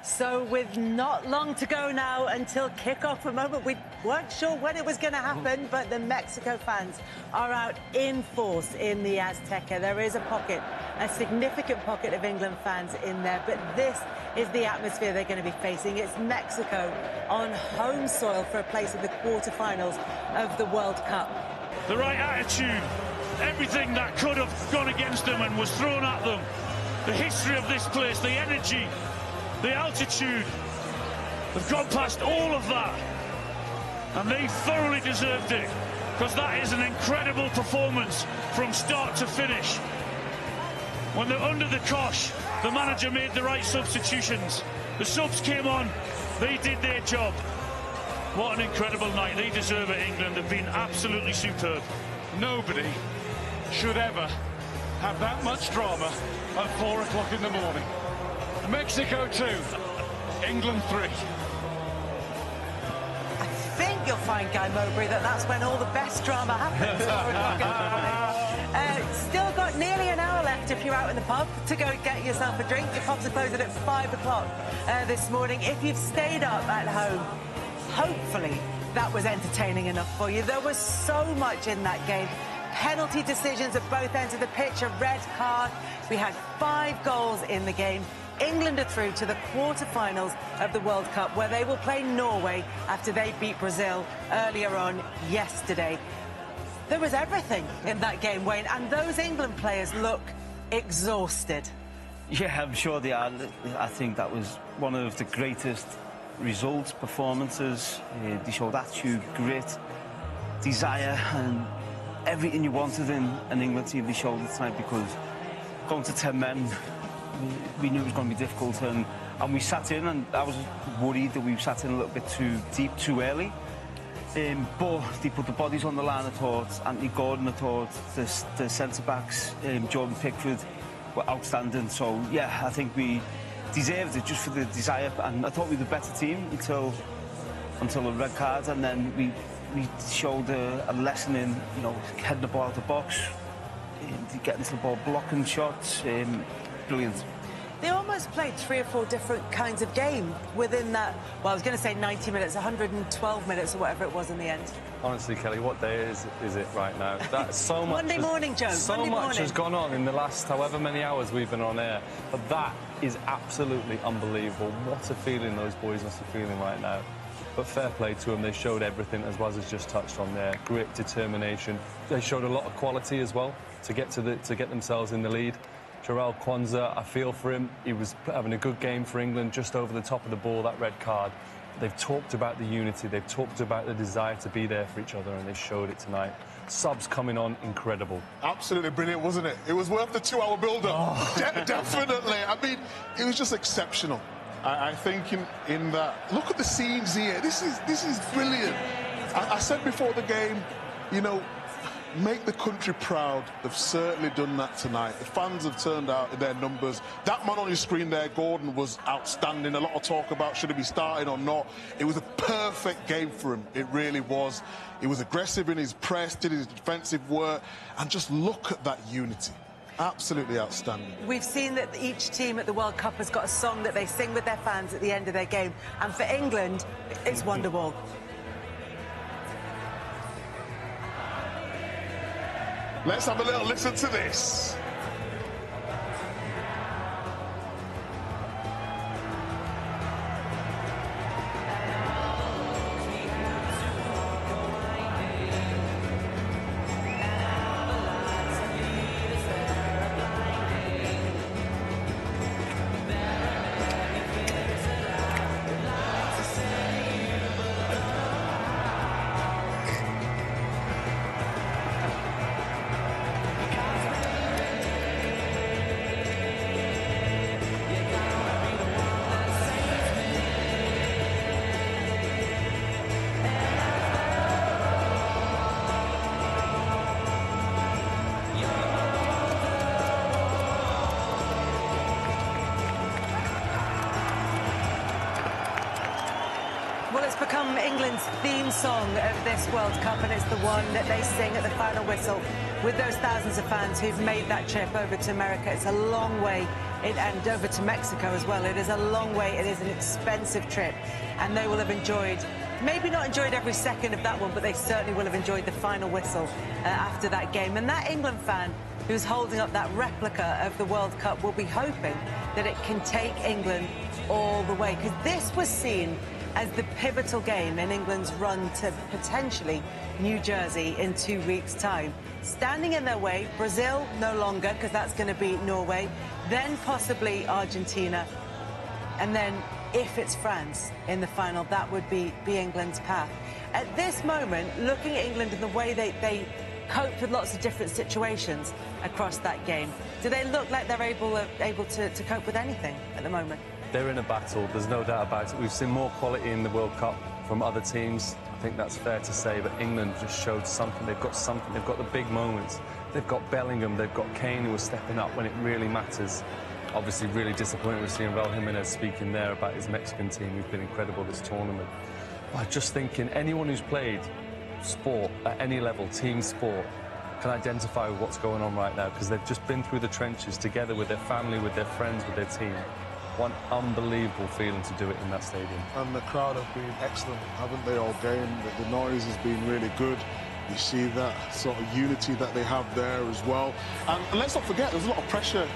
So with not long to go now until kick-off, a moment we weren't sure when it was going to happen, but the Mexico fans are out in force in the Azteca. There is a pocket, a significant pocket of England fans in there, but this is the atmosphere they're going to be facing. It's Mexico on home soil for a place in the quarterfinals of the World Cup. The right attitude, everything that could have gone against them and was thrown at them. The history of this place, the energy, the altitude, they've gone past all of that, and they thoroughly deserved it, because that is an incredible performance from start to finish. When they're under the cosh, the manager made the right substitutions. The subs came on, they did their job. What an incredible night. They deserve it, England. They've been absolutely superb. Nobody should ever have that much drama at 4 o'clock in the morning. Mexico 2, England 3. I think you'll find, Guy Mowbray, that's when all the best drama happens. Still got nearly an hour left if you're out in the pub to go and get yourself a drink. The pubs are closing at 5 o'clock this morning. If you've stayed up at home, hopefully that was entertaining enough for you. There was so much in that game. Penalty decisions at both ends of the pitch, a red card. We had 5 goals in the game. England are through to the quarterfinals of the World Cup, where they will play Norway after they beat Brazil earlier on yesterday. There was everything in that game, Wayne, and those England players look exhausted. Yeah, I'm sure they are. I think that was one of the greatest results, performances. They showed attitude, grit, desire, and everything you wanted in an England team. They showed it tonight, because going to 10 men, we knew it was going to be difficult, and we sat in, and I was worried that we sat in a little bit too deep, too early. But they put the bodies on the line, I thought. Anthony Gordon, I thought. The centre-backs, Jordan Pickford, were outstanding. So, yeah, I think we deserved it just for the desire. And I thought we were the better team until the red card. And then we showed a lesson in, you know, heading the ball out of the box, getting to the ball, blocking shots. Brilliant. They almost played 3 or 4 different kinds of game within that, well, I was going to say 90 minutes, 112 minutes or whatever it was in the end. Honestly, Kelly, what day is it right now? That's so much. Monday morning, Joe. So much has gone on in the last however many hours we've been on air. But that is absolutely unbelievable. What a feeling those boys must be feeling right now. But fair play to them. They showed everything, as Waz has just touched on there. Grit, determination. They showed a lot of quality as well to get themselves in the lead. Jarell Quansah, I feel for him. He was having a good game for England, just over the top of the ball, that red card. They've talked about the unity, they've talked about the desire to be there for each other, and they showed it tonight. Subs coming on, incredible. Absolutely brilliant, wasn't it? It was worth the 2-hour build-up. Oh. Definitely. I mean, it was just exceptional. I think in that, look at the scenes here. This is brilliant. I said before the game, you know, make the country proud. They've certainly done that tonight. The fans have turned out in their numbers. That man on your screen there, Gordon, was outstanding. A lot of talk about should he be starting or not. It was a perfect game for him. It really was. He was aggressive in his press, did his defensive work, and just look at that unity. Absolutely outstanding. We've seen that each team at the World Cup has got a song that they sing with their fans at the end of their game. And for England, it's Wonderwall. Let's have a little listen to this. Well, it's become England's theme song of this World Cup, and it's the one that they sing at the final whistle with those thousands of fans who've made that trip over to America. It's a long way and over to Mexico as well. It is a long way. It is an expensive trip, and they will have enjoyed, maybe not enjoyed every second of that one, but they certainly will have enjoyed the final whistle after that game. And that England fan who's holding up that replica of the World Cup will be hoping that it can take England all the way, because this was seen as the pivotal game in England's run to potentially New Jersey in 2 weeks' time. Standing in their way, Brazil no longer, because that's going to be Norway, then possibly Argentina, and then if it's France in the final, that would be England's path. At this moment, looking at England and the way they coped with lots of different situations across that game, do they look like they're able to cope with anything at the moment? They're in a battle, there's no doubt about it. We've seen more quality in the World Cup from other teams. I think that's fair to say, but England just showed something. They've got something. They've got the big moments. They've got Bellingham, they've got Kane, who was stepping up when it really matters. Obviously, really disappointed with seeing Raúl Jiménez speaking there about his Mexican team, who've been incredible this tournament. But just thinking, anyone who's played sport at any level, team sport, can identify with what's going on right now, because they've just been through the trenches together with their family, with their friends, with their team. One unbelievable feeling to do it in that stadium. And the crowd have been excellent, haven't they, all game? The noise has been really good. You see that sort of unity that they have there as well. And let's not forget, there's a lot of pressure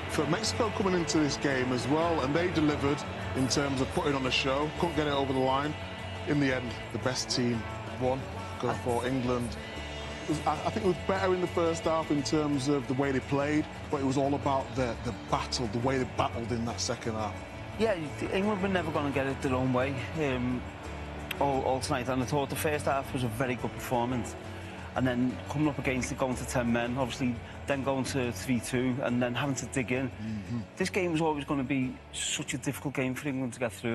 for Mexico coming into this game as well, and they delivered in terms of putting on a show. Couldn't get it over the line. In the end, the best team won. Go for England. I think it was better in the first half in terms of the way they played, but it was all about the battle, the way they battled in that second half. Yeah, England were never going to get it their own way all tonight, and I thought the first half was a very good performance. And then coming up against it, going to 10 men, obviously, then going to 3-2, and then having to dig in. This game was always going to be such a difficult game for England to get through.